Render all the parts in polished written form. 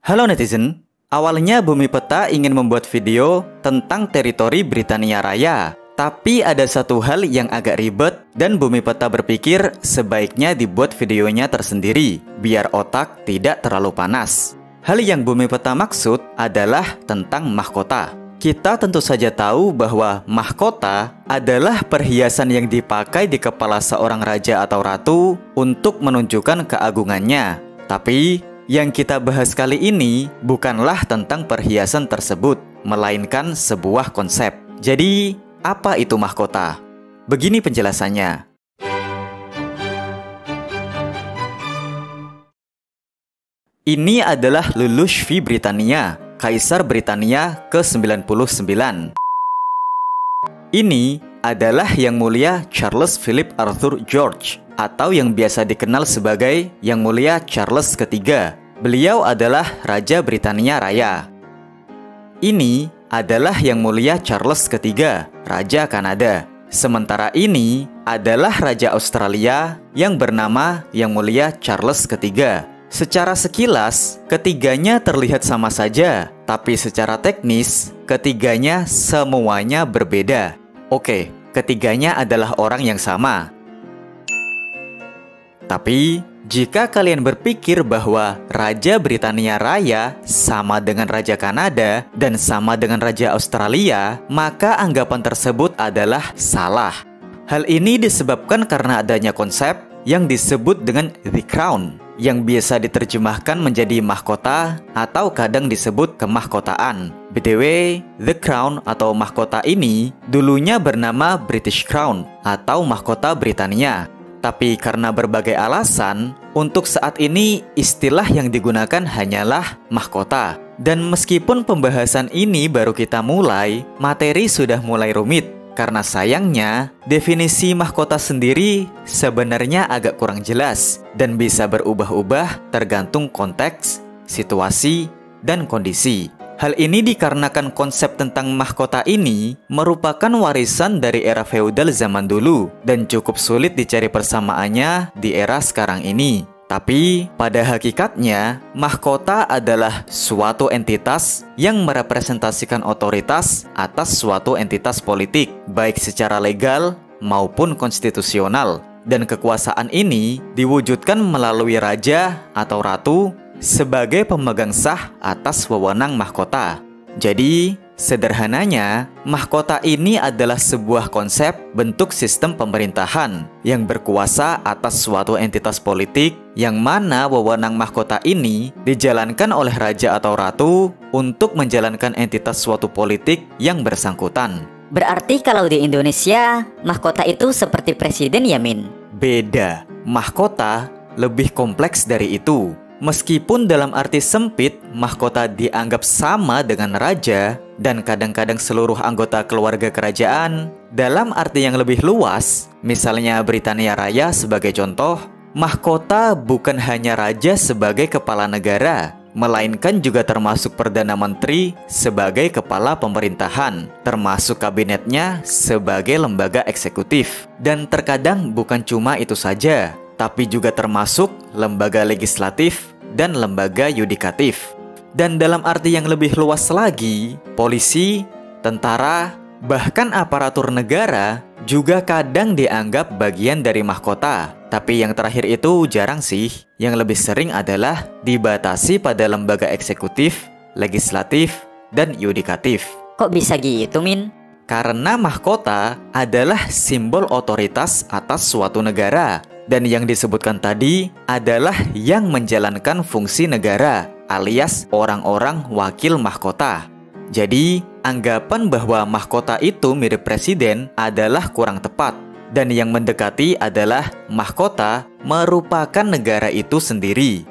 Halo netizen, awalnya Bumi Peta ingin membuat video tentang teritori Britania Raya. Tapi ada satu hal yang agak ribet dan Bumi Peta berpikir sebaiknya dibuat videonya tersendiri, biar otak tidak terlalu panas. Hal yang Bumi Peta maksud adalah tentang mahkota. Kita tentu saja tahu bahwa mahkota adalah perhiasan yang dipakai di kepala seorang raja atau ratu untuk menunjukkan keagungannya. Tapi yang kita bahas kali ini bukanlah tentang perhiasan tersebut, melainkan sebuah konsep. Jadi, apa itu mahkota? Begini penjelasannya. Ini adalah Lelouch V Britannia, Kaisar Britania ke-99. Ini adalah Yang Mulia Charles Philip Arthur George, atau yang biasa dikenal sebagai Yang Mulia Charles III. Beliau adalah Raja Britania Raya. Ini adalah Yang Mulia Charles III, Raja Kanada. Sementara ini adalah Raja Australia yang bernama Yang Mulia Charles III. Secara sekilas, ketiganya terlihat sama saja, tapi secara teknis, ketiganya semuanya berbeda. Oke, ketiganya adalah orang yang sama. Tapi, jika kalian berpikir bahwa Raja Britania Raya sama dengan Raja Kanada dan sama dengan Raja Australia, maka anggapan tersebut adalah salah. Hal ini disebabkan karena adanya konsep yang disebut dengan The Crown, yang biasa diterjemahkan menjadi mahkota atau kadang disebut kemahkotaan. BTW, The Crown atau mahkota ini dulunya bernama British Crown atau mahkota Britania. Tapi karena berbagai alasan, untuk saat ini istilah yang digunakan hanyalah mahkota. Dan meskipun pembahasan ini baru kita mulai, materi sudah mulai rumit. Karena sayangnya, definisi mahkota sendiri sebenarnya agak kurang jelas dan bisa berubah-ubah tergantung konteks, situasi, dan kondisi. Hal ini dikarenakan konsep tentang mahkota ini merupakan warisan dari era feodal zaman dulu dan cukup sulit dicari persamaannya di era sekarang ini. Tapi pada hakikatnya, mahkota adalah suatu entitas yang merepresentasikan otoritas atas suatu entitas politik, baik secara legal maupun konstitusional. Dan kekuasaan ini diwujudkan melalui raja atau ratu sebagai pemegang sah atas wewenang mahkota. Jadi, sederhananya, mahkota ini adalah sebuah konsep bentuk sistem pemerintahan yang berkuasa atas suatu entitas politik yang mana wewenang mahkota ini dijalankan oleh raja atau ratu untuk menjalankan entitas suatu politik yang bersangkutan. Berarti kalau di Indonesia, mahkota itu seperti presiden ya, Min? Beda. Mahkota lebih kompleks dari itu. Meskipun dalam arti sempit, mahkota dianggap sama dengan raja dan kadang-kadang seluruh anggota keluarga kerajaan. Dalam arti yang lebih luas, misalnya Britania Raya sebagai contoh, mahkota bukan hanya raja sebagai kepala negara, melainkan juga termasuk Perdana Menteri sebagai kepala pemerintahan, termasuk kabinetnya sebagai lembaga eksekutif. Dan terkadang bukan cuma itu saja, tapi juga termasuk lembaga legislatif dan lembaga yudikatif. Dan dalam arti yang lebih luas lagi, polisi, tentara, bahkan aparatur negara juga kadang dianggap bagian dari mahkota. Tapi yang terakhir itu jarang sih. Yang lebih sering adalah dibatasi pada lembaga eksekutif, legislatif, dan yudikatif. Kok bisa gitu, Min? Karena mahkota adalah simbol otoritas atas suatu negara. Dan yang disebutkan tadi adalah yang menjalankan fungsi negara, alias orang-orang wakil mahkota. Jadi, anggapan bahwa mahkota itu mirip presiden adalah kurang tepat. Dan yang mendekati adalah mahkota merupakan negara itu sendiri.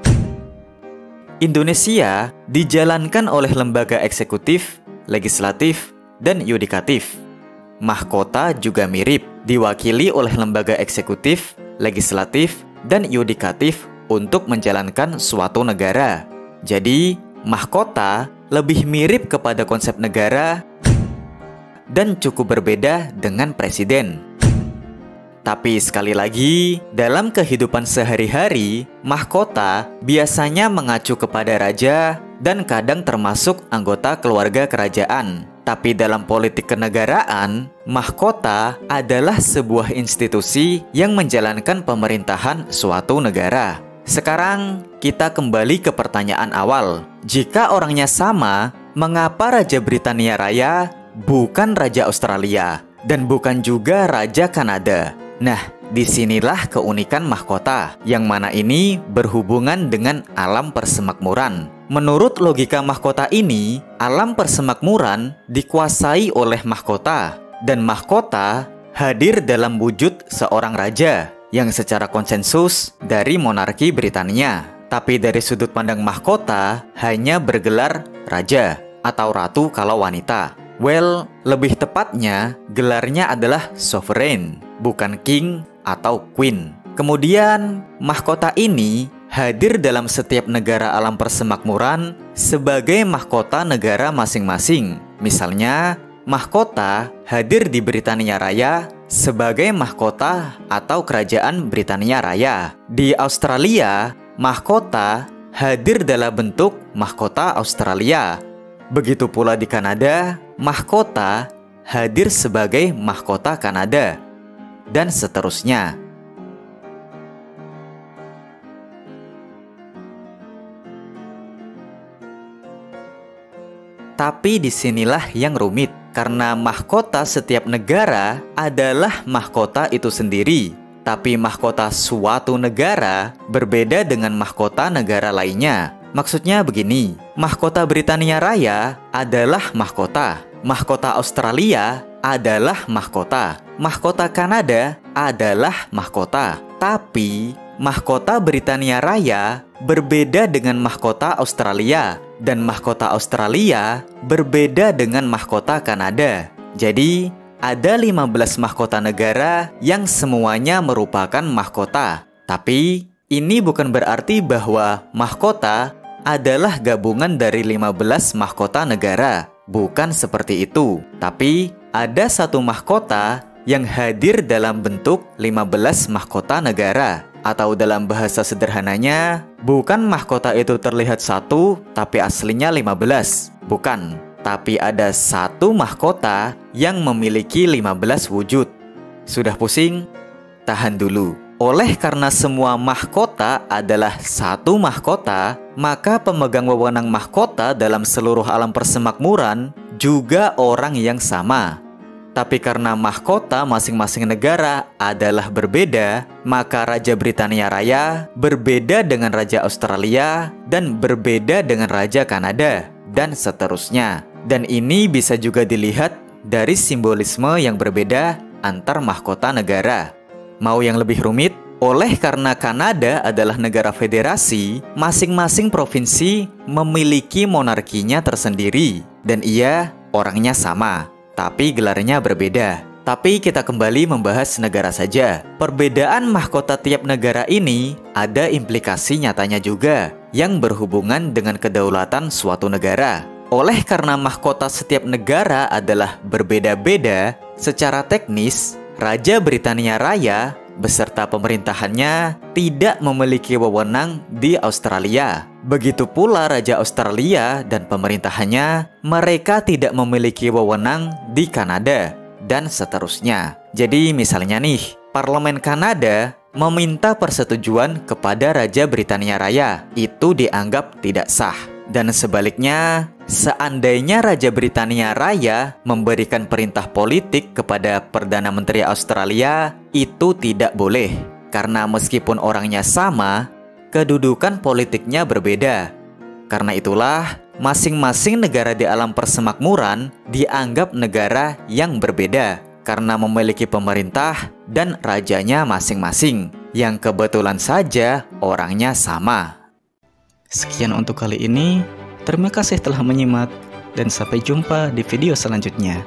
Indonesia dijalankan oleh lembaga eksekutif, legislatif, dan yudikatif. Mahkota juga mirip, diwakili oleh lembaga eksekutif, legislatif, dan yudikatif untuk menjalankan suatu negara. Jadi, mahkota lebih mirip kepada konsep negara dan cukup berbeda dengan presiden. Tapi sekali lagi, dalam kehidupan sehari-hari, mahkota biasanya mengacu kepada raja dan kadang termasuk anggota keluarga kerajaan. Tapi dalam politik kenegaraan, mahkota adalah sebuah institusi yang menjalankan pemerintahan suatu negara. Sekarang kita kembali ke pertanyaan awal. Jika orangnya sama, mengapa Raja Britania Raya bukan Raja Australia dan bukan juga Raja Kanada? Nah, disinilah keunikan mahkota, yang mana ini berhubungan dengan alam persemakmuran. Menurut logika mahkota ini, alam persemakmuran dikuasai oleh mahkota, dan mahkota hadir dalam wujud seorang raja yang secara konsensus dari monarki Britania. Tapi dari sudut pandang mahkota hanya bergelar raja atau ratu kalau wanita. Well, lebih tepatnya gelarnya adalah sovereign, bukan king atau queen. Kemudian, mahkota ini hadir dalam setiap negara alam persemakmuran sebagai mahkota negara masing-masing. Misalnya, mahkota hadir di Britania Raya sebagai mahkota atau kerajaan Britania Raya. Di Australia, mahkota hadir dalam bentuk mahkota Australia. Begitu pula di Kanada, mahkota hadir sebagai mahkota Kanada, dan seterusnya. Tapi disinilah yang rumit, karena mahkota setiap negara adalah mahkota itu sendiri. Tapi mahkota suatu negara berbeda dengan mahkota negara lainnya. Maksudnya begini, mahkota Britania Raya adalah mahkota, mahkota Australia adalah mahkota, mahkota Kanada adalah mahkota. Tapi mahkota Britania Raya berbeda dengan mahkota Australia, dan mahkota Australia berbeda dengan mahkota Kanada. Jadi, ada 15 mahkota negara yang semuanya merupakan mahkota. Tapi, ini bukan berarti bahwa mahkota adalah gabungan dari 15 mahkota negara. Bukan seperti itu. Tapi, ada satu mahkota yang hadir dalam bentuk 15 mahkota negara. Atau dalam bahasa sederhananya, bukan mahkota itu terlihat satu, tapi aslinya 15. Bukan, tapi ada satu mahkota yang memiliki 15 wujud. Sudah pusing? Tahan dulu. Oleh karena semua mahkota adalah satu mahkota, maka pemegang wewenang mahkota dalam seluruh alam persemakmuran juga orang yang sama. Tapi karena mahkota masing-masing negara adalah berbeda, maka Raja Britania Raya berbeda dengan Raja Australia dan berbeda dengan Raja Kanada, dan seterusnya. Dan ini bisa juga dilihat dari simbolisme yang berbeda antar mahkota negara. Mau yang lebih rumit? Oleh karena Kanada adalah negara federasi, masing-masing provinsi memiliki monarkinya tersendiri, dan ia orangnya sama, tapi gelarnya berbeda. Tapi kita kembali membahas negara saja. Perbedaan mahkota tiap negara ini ada implikasi nyatanya juga yang berhubungan dengan kedaulatan suatu negara. Oleh karena mahkota setiap negara adalah berbeda-beda, secara teknis, Raja Britania Raya beserta pemerintahannya tidak memiliki wewenang di Australia. Begitu pula Raja Australia dan pemerintahannya, mereka tidak memiliki wewenang di Kanada, dan seterusnya. Jadi misalnya nih, Parlemen Kanada meminta persetujuan kepada Raja Britania Raya, itu dianggap tidak sah. Dan sebaliknya, seandainya Raja Britania Raya memberikan perintah politik kepada Perdana Menteri Australia, itu tidak boleh. Karena meskipun orangnya sama, kedudukan politiknya berbeda. Karena itulah, masing-masing negara di alam persemakmuran dianggap negara yang berbeda, karena memiliki pemerintah dan rajanya masing-masing, yang kebetulan saja orangnya sama. Sekian untuk kali ini, terima kasih telah menyimak, dan sampai jumpa di video selanjutnya.